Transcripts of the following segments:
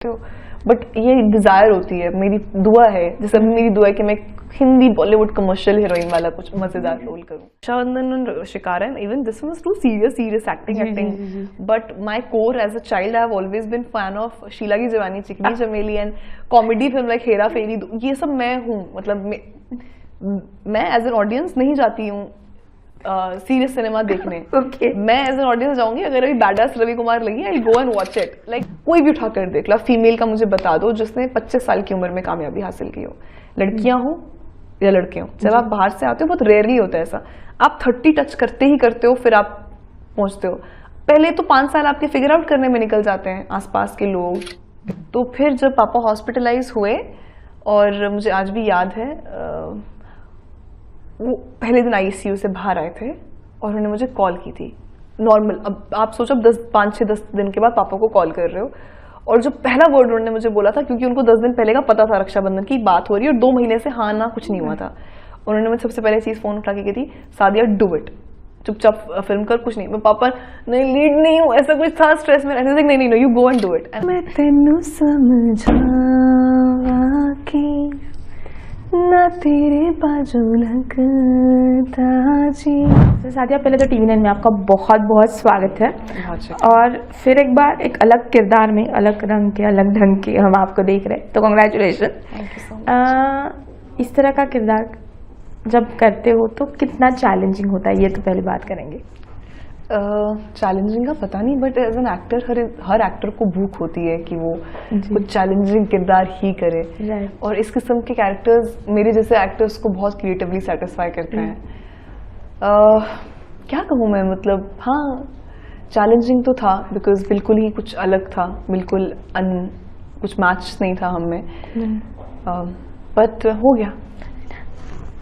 हो, बट ये डिजायर होती है, मेरी दुआ है, जैसे अभी मेरी दुआ है कि मैं हिंदी बॉलीवुड कमर्शियल हीरोइन वाला कुछ मजेदार रोल करूं। रक्षाबंधन और Shikara, even this was too serious acting, but my core as a child I have always been fan of Sheila ki Jawani, Chikni Chameli and comedy film like Hera Pheri. ये सब मैं हूँ, मतलब मैं एज एन ऑडियंस नहीं जाती हूँ सीरियस सिनेमा देखने। मैं एज एन ऑडियंस जाऊंगी, अगर अभी बैडास रवि कुमार लगी I go and watch it. Like कोई भी उठाकर देख ला, फीमेल का मुझे बता दो जिसने 25 साल की उम्र में कामयाबी हासिल की हो, लड़कियां हो या लड़के हो। जब आप बाहर से आते हो बहुत रेयरली होता है ऐसा, आप 30 टच करते हो फिर आप पहुंचते हो। पहले तो 5 साल आपके फिगर आउट करने में निकल जाते हैं आसपास के लोग। तो फिर जब पापा हॉस्पिटलाइज हुए, और मुझे आज भी याद है वो पहले दिन आईसीयू से बाहर आए थे और उन्होंने मुझे कॉल की थी नॉर्मल। अब आप सोचो, 5-6-10 दिन के बाद पापा को कॉल कर रहे हो, और जो पहला वर्ड उन्होंने मुझे बोला था, क्योंकि उनको 10 दिन पहले का पता था रक्षाबंधन की बात हो रही है और 2 महीने से हाँ ना कुछ नहीं हुआ था, उन्होंने मुझे सबसे पहले चीज फोन उठा के की थी, सादिया डू इट, चुपचाप फिल्म कर, कुछ नहीं। मैं पापा नहीं लीड नहीं हूँ, ऐसा कुछ था स्ट्रेस में, नहीं you go and do it. मैं तेनू समझावा कि ना तेरे बाजू लगता जी। सादिया, पहले तो टीवी 9 में आपका बहुत बहुत स्वागत है, और फिर एक बार एक अलग किरदार में, अलग रंग के, अलग ढंग के हम आपको देख रहे हैं, तो congratulation. Thank you so much. इस तरह का किरदार जब करते हो तो कितना चैलेंजिंग होता है, ये तो पहले बात करेंगे। चैलेंजिंग का पता नहीं, बट एज एन एक्टर हर एक्टर को भूख होती है कि वो कुछ चैलेंजिंग किरदार ही करे, और इस किस्म के कैरेक्टर्स मेरे जैसे एक्टर्स को बहुत क्रिएटिवली सेटिस्फाई करते हैं। क्या कहूँ मैं, मतलब हाँ चैलेंजिंग तो था, बिकॉज बिल्कुल ही कुछ अलग था, बिल्कुल कुछ मैच नहीं था हम में, बट हो गया।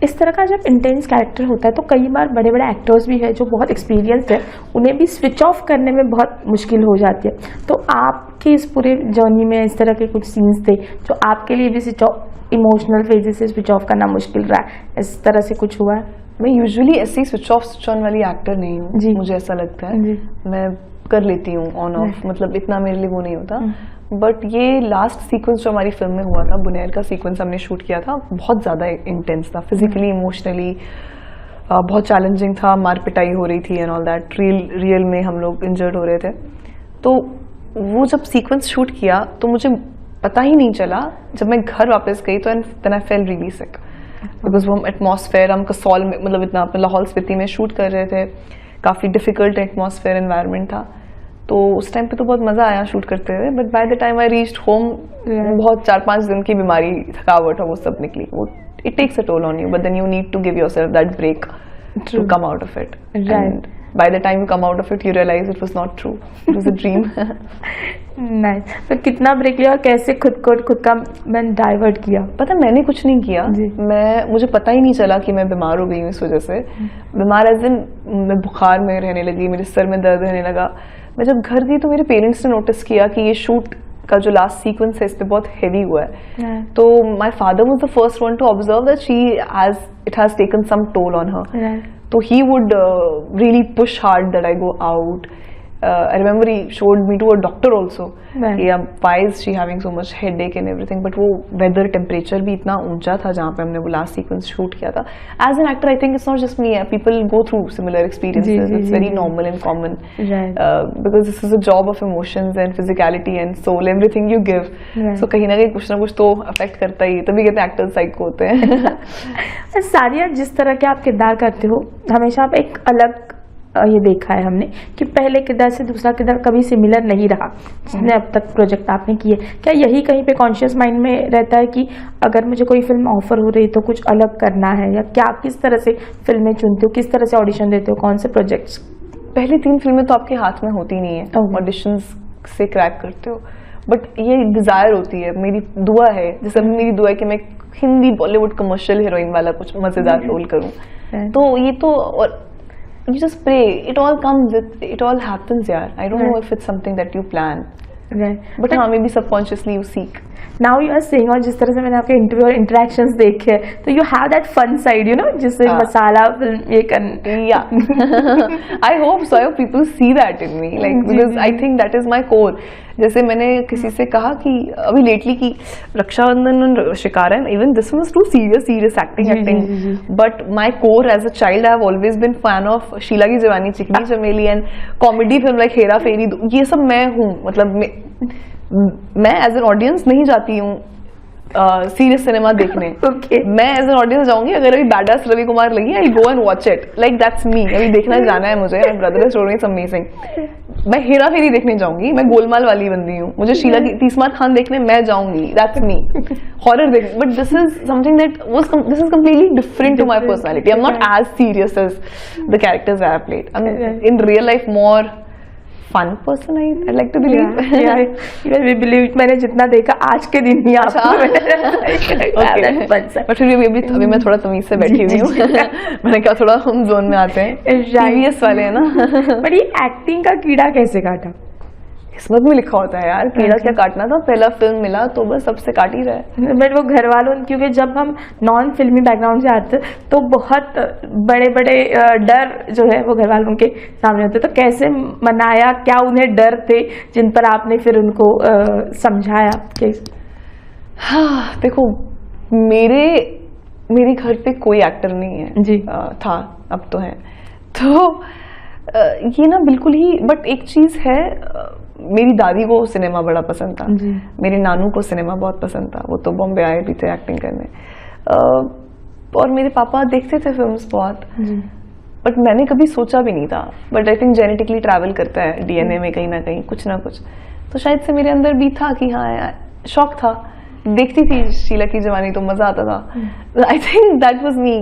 इस तरह का जब इंटेंस कैरेक्टर होता है तो कई बार बड़े बड़े एक्टर्स भी है जो बहुत एक्सपीरियंस्ड है, उन्हें भी स्विच ऑफ करने में बहुत मुश्किल हो जाती है। तो आपके इस पूरे जर्नी में इस तरह के कुछ सीन्स थे जो आपके लिए भी स्विच ऑफ, इमोशनल फेजेस से स्विच ऑफ करना मुश्किल रहा है, इस तरह से कुछ हुआ है? मैं यूजुअली ऐसी स्विच ऑन वाली एक्टर नहीं हूँ, मुझे ऐसा लगता है। मैं कर लेती हूँ ऑन ऑफ, मतलब इतना मेरे लिए वो नहीं होता। बट ये लास्ट सीक्वेंस जो हमारी फिल्म में हुआ था, बुनैर का सीक्वेंस हमने शूट किया था, बहुत ज़्यादा इंटेंस था, फिजिकली इमोशनली बहुत चैलेंजिंग था, मार पिटाई हो रही थी एंड ऑल दैट, रियल में हम लोग इंजर्ड हो रहे थे। तो वो जब सीक्वेंस शूट किया तो मुझे पता ही नहीं चला, जब मैं घर वापस गई तो then I fell really sick, because वो एटमॉस्फेयर हम कसौल में, मतलब इतना लाहौल स्पीति में शूट कर रहे थे, काफ़ी डिफिकल्ट एटमॉस्फेयर एनवायरनमेंट था। तो उस टाइम पे तो बहुत मजा आया शूट करते हुए, but by the time I reached home बहुत 4-5 दिन की बीमारी, थकावट वो सब निकली। वो it takes a toll on you, but then you need to give yourself that break to come out of it, and by the time you come out of it you realise it was not true, it was a dream. Nice. तो कितना break लिया और कैसे खुद का मैंने divert किया? पता, मैंने कुछ नहीं किया, मुझे पता ही नहीं चला कि मैं बीमार हो गई हूँ इस वजह से। बीमार एज इन मैं बुखार में रहने लगी, मेरे सर में दर्द रहने लगा। मैं जब घर गई तो मेरे पेरेंट्स ने नोटिस किया कि ये शूट का जो लास्ट सीक्वेंस है इस पे बहुत हेवी हुआ है। तो my father was the first one to observe that it has taken some toll on her. तो he would really push hard that I go out. I remember he showed me to a doctor also. Yeah, why is she having so much headache and everything? But वो weather temperature भी इतना ऊंचा था जहाँ पे हमने वो last sequence shoot किया था. As an actor, I think it's not just me. People go through similar experiences. It's very normal and common. Because this is a job of emotions and physicality and soul, everything you give. So कहीं ना कुछ तो affect करता ही. तभी कहते हैं actors psycho होते हैं. सादिया, जिस तरह के आप किरदार करते हो, हमेशा आप एक अलग ये देखा है हमने कि पहले किरदार से दूसरा किरदार कभी सिमिलर नहीं रहा जितने अब तक प्रोजेक्ट आपने किए। क्या यही कहीं पे कॉन्शियस माइंड में रहता है कि अगर मुझे कोई फिल्म ऑफर हो रही तो कुछ अलग करना है, या क्या किस तरह से फिल्में चुनते हो, किस तरह से ऑडिशन देते हो, कौन से प्रोजेक्ट्स? पहली 3 फिल्में तो आपके हाथ में होती नहीं है, ऑडिशंस से क्रैक करते हो, बट ये डिजायर होती है, मेरी दुआ है, जैसे मेरी दुआ है कि मैं हिंदी बॉलीवुड कमर्शियल हीरोइन वाला कुछ मजेदार रोल करूँ। तो ये तो, और you just pray, it all comes, it all happens, yaar. I don't know if it's something that you plan, but हाँ, maybe subconsciously you seek. Now you are saying, और जिस तरह से मैंने आपके इंटरव्यू और इंटरेक्शंस देखे, तो you have that fun side, you know, जिससे मसाला फिल्म ये कर, yeah. I hope so. I hope people see that in me, like, because I think that is my core. जैसे मैंने किसी से कहा कि अभी लेटली की रक्षाबंधन और Shikara, even this was too serious acting, but my core as a child I have always been fan of Sheila ki Jawani, Chikni Chameli and comedy film like Hera Pheri, ये सब मैं हूँ। मतलब मैं एज एन ऑडियंस नहीं जाती हूँ सीरियस सिनेमा देखने। मैं एज एन ऑडियंस जाऊंगी, अगर अभी बैडास रवि कुमार लगी I go and watch it, like that's me. अभी देखना जाना है मुझे, brother is doing it's amazing. मैं हेरा फेरी देखने जाऊंगी, मैं गोलमाल वाली बंदी हूँ, मुझे शीला की तीसमार खान देखने मैं जाऊंगी, दैट्स मी। हॉरर देख, but this is something that was, this is completely different to my personality. I am not as serious as the characters I have played. I am in real life more fun person, I'd like to believe. Yeah, we believe. मैंने जितना देखा आज के दिन ही आपको but फिर अभी मैं थोड़ा तमीज से बैठी हुई हूँ। मैंने कहा थोड़ा हम जोन में आते हैं, सीरियस वाले है ना। पर ये एक्टिंग का कीड़ा कैसे काटा? किस्मत में लिखा होता है यार, कीड़ा क्या काटना था, पहला फिल्म मिला तो बस सबसे काट ही रहा है। बट वो घर वालों, क्योंकि जब हम नॉन फिल्मी बैकग्राउंड से आते तो बहुत बड़े बड़े डर जो है वो घर वालों के सामने होते, तो कैसे मनाया, क्या उन्हें डर थे जिन पर आपने फिर उनको समझाया? हाँ देखो, मेरे घर पे कोई एक्टर नहीं है जी, था, अब तो है, तो ये ना बिल्कुल ही। बट एक चीज है, मेरी दादी को सिनेमा बड़ा पसंद था, मेरे नानू को सिनेमा बहुत पसंद था, वो तो बॉम्बे आए भी थे एक्टिंग करने, और मेरे पापा देखते थे फिल्म्स बहुत, बट मैंने कभी सोचा भी नहीं था। But I think genetically travel करता है डीएनए में कहीं ना कहीं कुछ ना कुछ, तो शायद से मेरे अंदर भी था कि हाँ शौक था, देखती थी शीला की जवानी तो मजा आता था। I think that was me.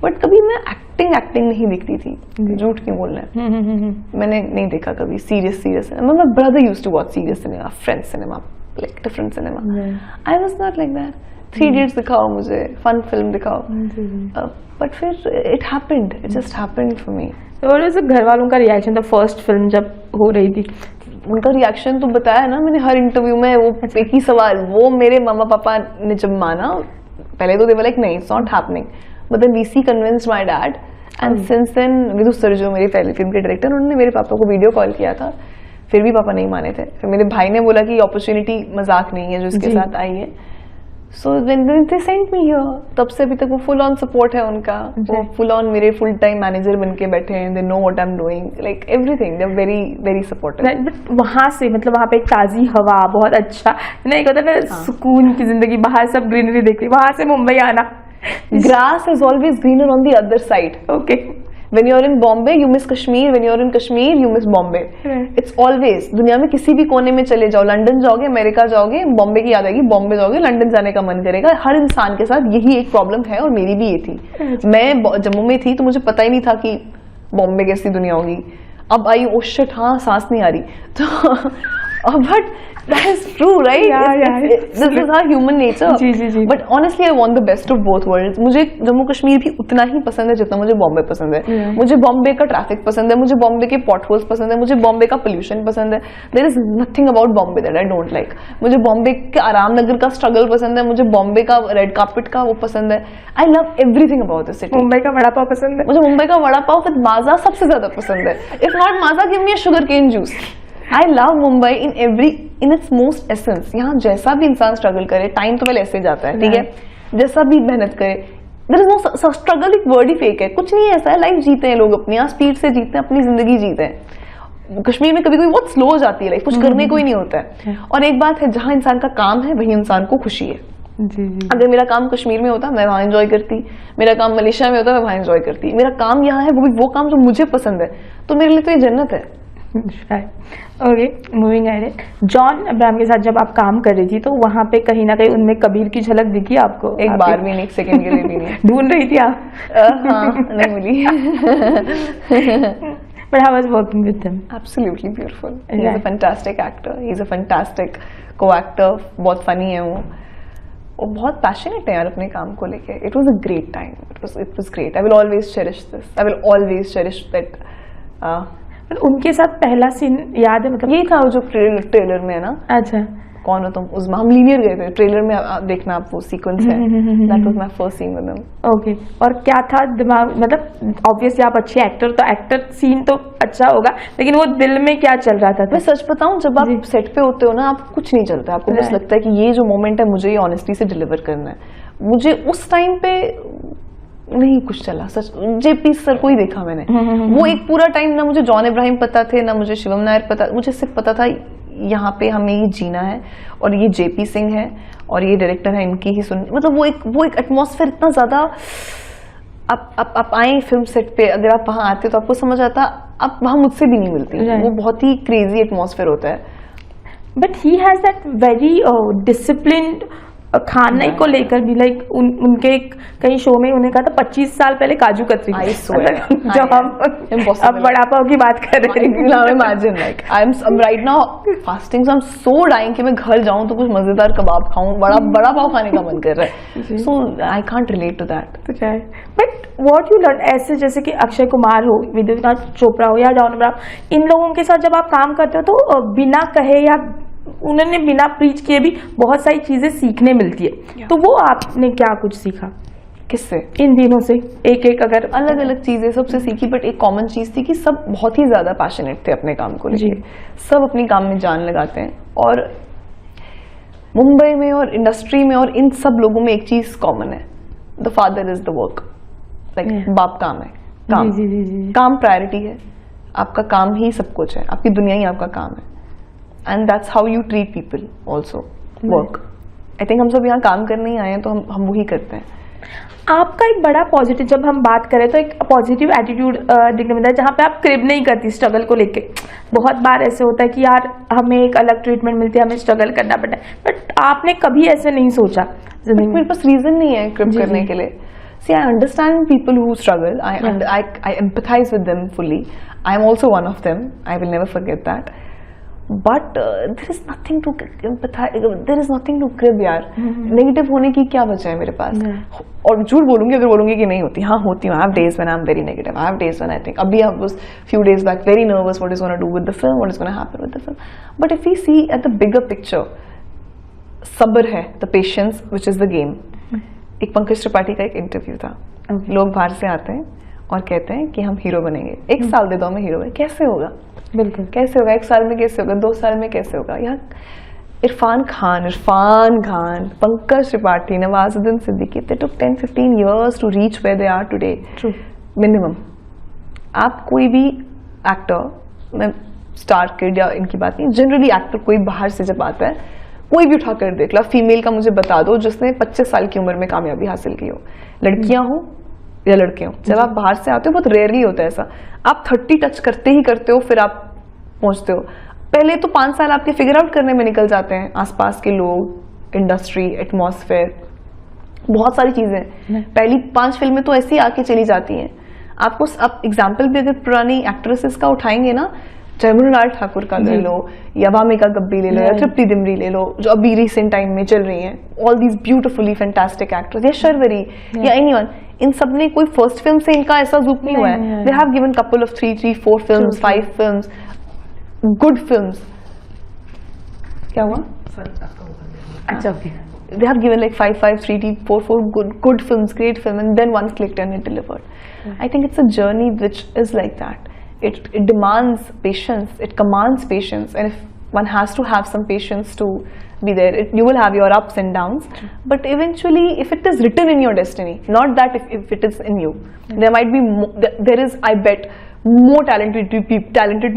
But कभी मैं एक्टिंग नहीं देखती थी, झूठ क्यों बोलना है, मैंने नहीं देखा कभी serious. My brother used to watch serious cinema, French cinema, like different cinema. I was not like that. 3 Idiots दिखाओ मुझे, फन फिल्म दिखाओ, बट फिर it happened, it just happened for me. घर वालों का रिएक्शन था फर्स्ट फिल्म जब हो रही थी? उनका रिएक्शन तो बताया ना मैंने हर इंटरव्यू में, वो एक ही सवाल, वो मेरे मामा पापा ने जब माना, पहले तो दे वर लाइक नहीं, it's not happening, but then VC convinced my dad, and since then Vidhu sir जो मेरी पहली फिल्म के डायरेक्टर, उन्होंने मेरे पापा को वीडियो कॉल किया था, फिर भी पापा नहीं माने थे। फिर मेरे भाई ने बोला कि अपॉर्चुनिटी मजाक नहीं है जो इसके साथ आई है, so then they sent me here. तब से अभी तक वो फुल ऑन सपोर्ट है उनका, वो फुल ऑन मेरे फुल टाइम मैनेजर बन के बैठे हैं, they know what I am doing, like everything, they are very very supportive. But वहाँ से मतलब वहाँ पे एक ताजी हवा, बहुत अच्छा नहीं कहता ना, सुकून की जिंदगी, बाहर सब ग्रीनरी देखती, वहां से मुंबई आना, grass is always greener on the other side. Okay. When you're in Bombay, you miss Kashmir. When you're in Kashmir, you miss Bombay. It's always. दुनिया में किसी भी कोने में चले जाओ, लंदन जाओगे, अमेरिका जाओगे, बॉम्बे की याद आएगी, बॉम्बे जाओगे, लंदन जाने का मन करेगा। हर इंसान के साथ यही एक प्रॉब्लम है, और मेरी भी ये थी। मैं जम्मू में थी तो मुझे पता ही नहीं था कि बॉम्बे कैसी दुनिया होगी। अब आई, ओ शिट, हाँ सांस नहीं आ रही, तो but that is true, right? Yeah. This is our human nature. जी. But honestly, I want the best of both worlds. मुझे जम्मू कश्मीर भी उतना ही पसंद है जितना मुझे बॉम्बे पसंद है। मुझे बॉम्बे का ट्रैफिक पसंद है, मुझे बॉम्बे के पॉटहोल्स पसंद है, मुझे बॉम्बे का पोल्यूशन पसंद है। There is nothing about Bombay that I don't like. मुझे बॉम्बे के आराम नगर का स्ट्रगल पसंद है, मुझे बॉम्बे का रेड कार्पेट का वो पसंद है। I love everything about this city. Mumbai का वड़ा पाव पसंद है, मुझे मुंबई का वड़ा पाव विद माजा सबसे ज्यादा पसंद है। If not Maaza, give me a sugarcane juice. I love Mumbai in its most essence. यहाँ जैसा भी इंसान स्ट्रगल करे, टाइम तो पहले ऐसे जाता है, ठीक है, जैसा भी मेहनत करे, there is no स्ट्रगल, एक वर्ड ही फेक है, कुछ नहीं ऐसा है, लाइफ जीते हैं लोग अपनी, यहाँ स्पीड से जीते हैं, अपनी जिंदगी जीते हैं। कश्मीर में कभी कभी बहुत स्लो हो जाती है लाइफ, कुछ करने को ही नहीं होता है। और एक बात है, जहाँ इंसान का काम है वही इंसान को खुशी है। अगर मेरा काम कश्मीर में होता मैं वहाँ एंजॉय करती, मेरा काम मलेशिया में होता मैं वहाँ एंजॉय करती, मेरा काम यहाँ है वो भी वो काम जो मुझे पसंद है, तो मेरे लिए तो ये जन्नत है। Okay, moving ahead. John Abraham के साथ जब आप काम कर रही थी तो वहाँ पे कहीं ना कहीं उनमें कबीर की झलक दिखी आपको? एक बार भी नहीं, एक सेकंड के लिए भी नहीं। ढूंढ रही थी आप? हाँ, नहीं मिली। But how was working with him? Absolutely beautiful. He's a fantastic actor. He's a fantastic co-actor. बहुत funny है वो बहुत पैशनेट है यार अपने काम को लेके। It was a great time. It was great. I will always cherish this. I will always cherish that. उनके साथ पहला सीन याद है? मतलब ये था जो ट्रेलर में है ना। अच्छा, कौन हो तुम उस्मा, हम लीनियर गए थे, ट्रेलर में आप देखना आप वो सीक्वेंस है, that was my first scene with him. Okay, और क्या था दिमाग, मतलब ऑब्वियसली आप अच्छे एक्टर, तो एक्टर सीन तो अच्छा होगा, लेकिन वो दिल में क्या चल रहा था? मैं सच बताऊं, जब आप सेट पे होते हो ना, आपको कुछ नहीं चलता, आपको बस लगता है कि ये जो मोमेंट है मुझे ये ऑनेस्टी से डिलीवर करना है। मुझे उस टाइम पे नहीं कुछ चला, सच। जेपी सर को ही देखा मैंने, वो एक पूरा टाइम ना मुझे जॉन इब्राहिम पता थे, ना मुझे शिवम नायर पता, मुझे सिर्फ पता था यहाँ पे हमें ये जीना है, और ये जेपी सिंह है, और ये डायरेक्टर है, इनकी ही सुन, मतलब वो एक एटमॉस्फेयर इतना ज्यादा। आप आए फिल्म सेट पे, अगर आप वहां आते तो आपको समझ आता, आप वहां मुझसे भी नहीं मिलती, वो बहुत ही क्रेजी एटमॉस्फेयर होता है। But he has that very disciplined खाने को लेकर भी, लाइक उनके कई शो में उन्हें कहा था 25 साल पहले काजू कतरी, जो हम अब बड़ा पाव की बात कर रहे हैं। Imagine like I am right now fasting, so I am so dying कि मैं घर जाऊं तो कुछ मजेदार कबाब खाऊं, बड़ा पाव खाने का मन कर रहा है, so I can't relate to that. But what you learn, ऐसे जैसे कि अक्षय कुमार हो, विद्युत चोपड़ा हो या जॉन इब्राहिम, इन लोगों के साथ जब आप काम करते हो तो बिना कहे या उन्होंने बिना प्रीच किए भी बहुत सारी चीजें सीखने मिलती है, तो वो आपने क्या कुछ सीखा किससे इन दिनों से? एक अगर अलग अलग चीजें सबसे सीखी, बट एक कॉमन चीज थी कि सब बहुत ही ज्यादा पैशनेट थे अपने काम को लेकर, सब अपने काम में जान लगाते हैं, और मुंबई में और इंडस्ट्री में और इन सब लोगों में एक चीज कॉमन है, the father is the work, like बाप काम है, काम प्रायोरिटी है, आपका काम ही सब कुछ है, आपकी दुनिया ही आपका काम है, and that's how you treat people also, work. I think हम सब यहाँ काम करने ही आए हैं, तो हम वही करते हैं। आपका एक बड़ा पॉजिटिव, जब हम बात करें तो एक पॉजिटिव एटीट्यूड दिखने मिलता है, जहाँ पे आप क्रिब नहीं करती स्ट्रगल को लेके। बहुत बार ऐसे होता है कि यार हमें एक अलग ट्रीटमेंट मिलती है, हमें स्ट्रगल करना पड़ता है, बट आपने कभी ऐसे नहीं सोचा? मेरे पास रीजन नहीं है क्रिब करने के लिए। See, I understand people who struggle. I empathize with them fully. I am also one of them. I will never forget that. But there is nothing to empathize. There is nothing to crib यार। Negative होने की क्या वजह है मेरे पास? और झूठ बोलूंगी अगर बोलूंगी कि नहीं होती, हाँ होती हूँ। I have days when I am very negative. I have days when I think. अभी I was few days back very nervous what is going to do with the film, what is going to happen with the film. But if we see at the bigger picture, सब्र है, the patience which is the game. एक पंकज त्रिपाठी का एक interview था, लोग बाहर से आते हैं और कहते हैं कि हम हीरो बनेंगे, 1 साल दे दो हमें हीरो बने, कैसे होगा? बिल्कुल कैसे होगा? 1 साल में कैसे होगा? 2 साल में कैसे होगा? यहाँ Irfan Khan, Pankaj Tripathi, Nawazuddin Siddiqui, they took 10-15 years to reach where they are today. True. Minimum. आप कोई भी एक्टर, मैं स्टार किड या इनकी बात नहीं, जनरली एक्टर कोई बाहर से जब आता है, कोई भी उठा कर देख लो, फीमेल का मुझे बता दो जिसने 25 साल की उम्र में कामयाबी हासिल की हो, लड़कियां हो या लड़के हो, जब आप बाहर से आते हो बहुत रेयरली होता है ऐसा, आप 30 टच करते हो फिर आप पहुंचते हो। पहले तो 5 साल आपके फिगर आउट करने में निकल जाते हैं, आसपास के लोग, इंडस्ट्री, एटमॉस्फेयर, बहुत सारी चीजें। पहली 5 फिल्में तो ऐसी आके चली जाती हैं आपको। आप एग्जाम्पल भी अगर पुरानी एक्ट्रेसेस का उठाएंगे ना, चाहे मृणाल ठाकुर का ले लो, या वामिका गब्बी ले लो, या तृप्ति डिमरी ले लो, जो अभी रिसेंट टाइम में चल रही हैं, all these beautifully fantastic actors, या शर्वरी या एनीवन, इन सब ने कोई फर्स्ट फिल्म से इनका ऐसा ज़ूक नहीं हुआ है। They have given couple of 3-4 films, 5 films, good films. क्या हुआ? अच्छा, okay. They have given like 5, 3-4 good films, great film, and then one clicked and it delivered. I think it's a journey which is like that. It demands patience, it commands patience, and if one has to have some patience to be there, you will have your ups and downs, but eventually if it is written in your destiny, not that if it is in you, there might be there is, I bet, more talented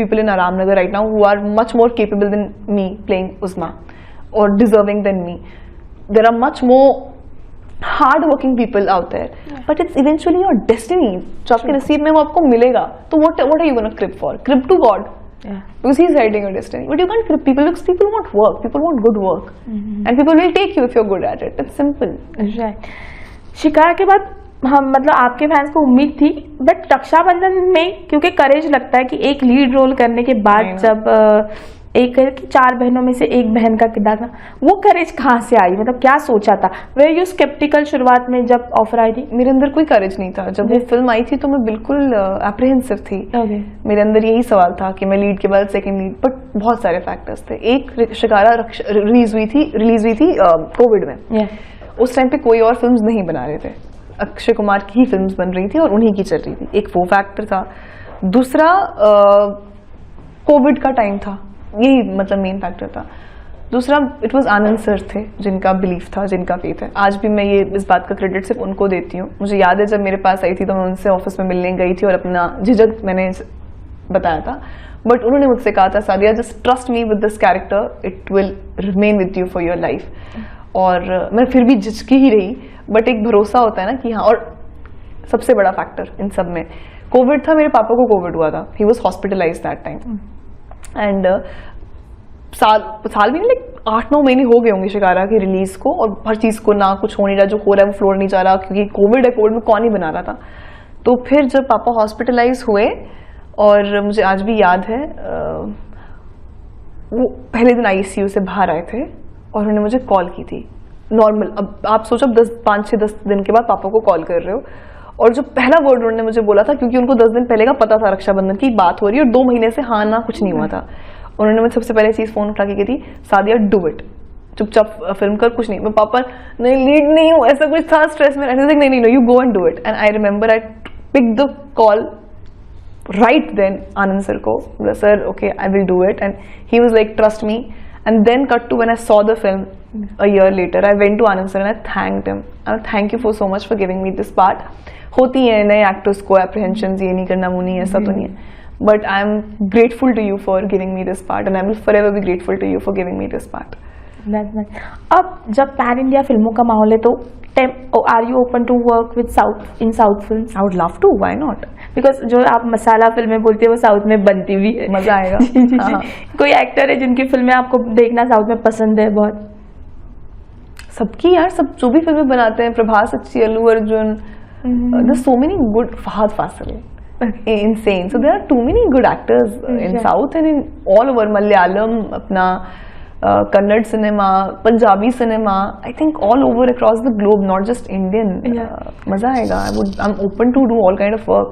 people in Aramnagar right now who are much more capable than me playing Uzma, or deserving than me. There are much more hard-working people out there, but it's eventually your destiny. जो आपके नसीब में वो आपको मिलेगा, तो what are you gonna crib for? Crib to God, because He's writing your destiny. But you can't crib people because people want work, people want good work, and people will take you if you're good at it. It's simple. Right. शिकार के बाद हम, मतलब आपके fans को उम्मीद थी, but Rakshabandhan में क्योंकि करेज लगता है कि एक लीड रोल करने के बाद जब एक है कि 4 बहनों में से एक बहन का किरदार था, वो करेज कहाँ से आई, मतलब क्या सोचा था? वे यू स्केप्टिकल शुरुआत में जब ऑफर आई थी? मेरे अंदर कोई करेज नहीं था। जब वो फिल्म आई थी तो मैं बिल्कुल एप्रीहेंसिव थी। मेरे अंदर यही सवाल था कि मैं लीड के बाद सेकंड लीड, बट बहुत सारे फैक्टर्स थे। एक शिकारा रिलीज हुई थी कोविड में। उस टाइम पे कोई और फिल्म्स नहीं बना रहे थे, अक्षय कुमार की ही फिल्म्स बन रही थी और उन्हीं की चल रही थी। एक वो फैक्टर था। दूसरा कोविड का टाइम था, यही मतलब मेन फैक्टर था। दूसरा इट वाज आनंद सर थे जिनका बिलीफ था, जिनका फेथ है। आज भी मैं ये इस बात का क्रेडिट सिर्फ उनको देती हूँ। मुझे याद है जब मेरे पास आई थी तो मैं उनसे ऑफिस में मिलने गई थी और अपना झिझक मैंने बताया था, बट उन्होंने मुझसे कहा था, Sadia just trust me with this character, it will remain with you for your life. और मैं फिर भी झिझकी ही रही, बट एक भरोसा होता है ना कि हाँ। और सबसे बड़ा फैक्टर इन सब में कोविड था। मेरे पापा को कोविड हुआ था, he was hospitalised that time and साल भी नहीं, 8-9 महीने हो गए होंगे शिकारा की रिलीज को, और हर चीज को ना कुछ हो नहीं रहा, जो हो रहा है वो फ्लोर नहीं जा रहा, क्योंकि कोविड है, कोविड में कौन ही बना रहा था। तो फिर जब पापा हॉस्पिटलाइज हुए, और मुझे आज भी याद है वो पहले दिन आईसीयू से बाहर आए थे और उन्होंने मुझे कॉल की थी नॉर्मल। अब आप सोचो 5-6-10 दिन के बाद पापा को कॉल कर रहे हो, और जो पहला वर्ड उन्होंने मुझे बोला था, क्योंकि उनको 10 दिन पहले का पता था रक्षाबंधन की बात हो रही है और 2 महीने से हाँ ना कुछ नहीं हुआ था, उन्होंने मुझे सबसे पहले चीज फोन उठा के की थी, सादिया डू इट, चुपचाप फिल्म कर, कुछ नहीं। मैं पापा नहीं लीड नहीं हूँ, ऐसा कुछ था स्ट्रेस में, नहीं नहीं you go and do it. And I remember I pick the call right then Anand sir ko, sir okay I will do it, and he was like trust me. And then cut to when I saw the film a year later, I went to Anand sir and I thanked him, and thank you for so much for giving me this part. होती है नए actors को apprehensions, ये नहीं करना वो नहीं, ऐसा तो नहीं है, but I am grateful to you for giving me this part and I will forever be grateful to you for giving me this part. That's nice. अब जब पैन इंडिया फिल्मों का माहौल है तो are you open to work with South films? I would love to, why not? Because जो आप मसाला फिल्में बोलते हैं वो साउथ में बनती भी है, मजा आएगा। जी। कोई एक्टर है जिनकी फिल्में आपको देखना साउथ में पसंद है बहुत? सबकी यार, सब जो भी फिल्में बनाते हैं, प्रभास अच्छी, Allu Arjun, there's so many good, Fahad Fasil, insane. So there are too many good actors in South and in all over Malayalam, अपना Kannada cinema, Punjabi cinema, I think all over across the globe, not just Indian. मजा आएगा। I am open to do all kind of work.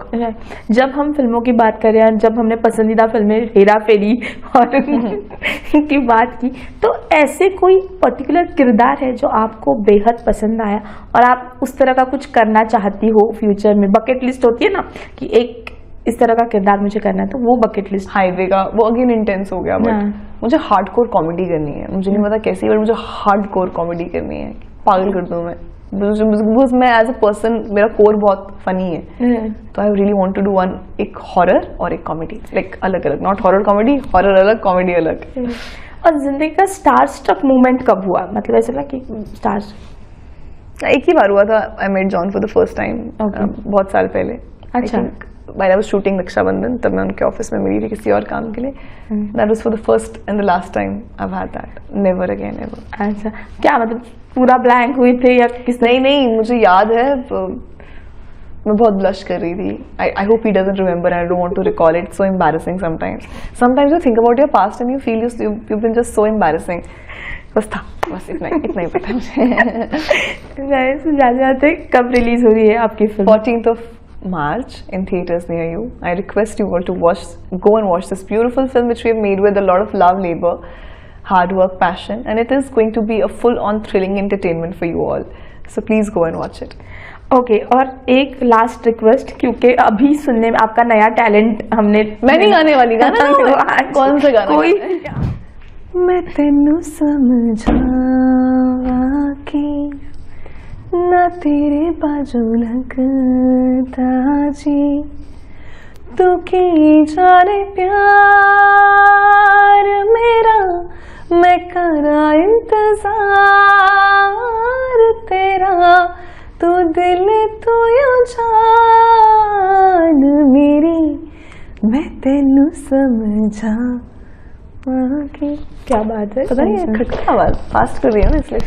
जब हम फिल्मों की बात करें और जब हमने पसंदीदा फिल्में हेरा फेरी और की बात की, तो ऐसे कोई पर्टिकुलर किरदार है जो आपको बेहद पसंद आया और आप उस तरह का कुछ करना चाहती हो फ्यूचर में? बकेट लिस्ट होती है ना कि एक इस तरह का किरदार मुझे करना है, तो वो बकेट लिस्ट। हाईवे का वो अगेन इंटेंस हो गया, बट मुझे हार्डकोर कॉमेडी करनी है। मुझे नहीं पता कैसी, बट मुझे हार्डकोर कॉमेडी करनी है, पागल कर दूं मैं एज अ पर्सन, मेरा कोर बहुत फनी है, तो I really want to do one, एक हॉरर और एक कॉमेडी, लाइक अलग अलग, नॉट हॉरर कॉमेडी, हॉरर अलग, कॉमेडी अलग। और जिंदगी का स्टार स्ट्रक मोमेंट कब हुआ? मतलब ऐसा ना कि स्टार एक ही बार हुआ था, I met John for the first time, बहुत साल पहले। अच्छा। While I was shooting Rakshabandhan, तब मैं उनके ऑफिस में मिली थी किसी और काम के लिए। That was for the first and the last time I've had that. Never again, ever. अच्छा, क्या मतलब पूरा ब्लैंक हुई थी या किस? नहीं, मुझे याद है मैं बहुत ब्लश कर रही थी। I hope he doesn't remember and I don't want to recall it. It's so embarrassing sometimes. Sometimes you think about your past and you feel you've been just so embarrassing. बस इतना ही पता मुझे। जाते कब release हो रही है आपकी film? 14th of March in theaters near you. I request you all to go and watch this beautiful film which we have made with a lot of love, labor, hard work, passion, and it is going to be a full-on thrilling entertainment for you all. So please go and watch it. Okay, और एक last request, क्योंकि अभी सुनने में आपका नया talent हमने, मैं नहीं गाने वाली गाना कौन सा गाना? कोई मैं तेनू समझावा की ना तेरे बाजू लगता जी, तू की जाने प्यार मेरा, मैं करा इंतजार तेरा, तू दिल तू या जान मेरी, मैं तेनू समझा। क्या बात है, पता नहीं खटका आवाज फास्ट कर रही है ना इसलिए।